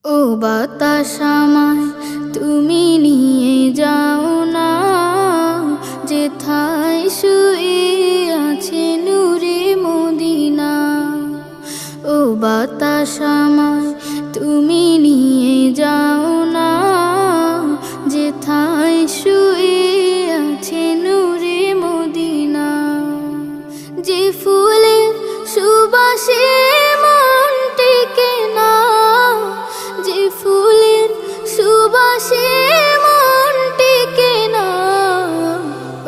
ও বাতাস আমায় তুমি নিয়ে যাও না, যেথায় শুয়ে আছে নূরে মদিনা। ও বাতাস আমায় তুমি নিয়ে যাও না, যেথায় শুয়ে আছে নূরে মদিনা। যে ফুলের সুবাসে মন টেকে না, যে ফুলের সুবাসে মন টেকে না।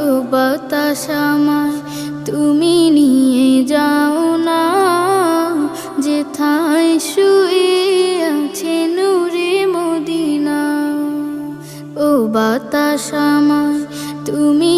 ও বাতাস আমায় তুমি নিয়ে যাও না, যেথায় শুয়ে আছে নূরে মদিনা। ও বাতাস আমায় তুমি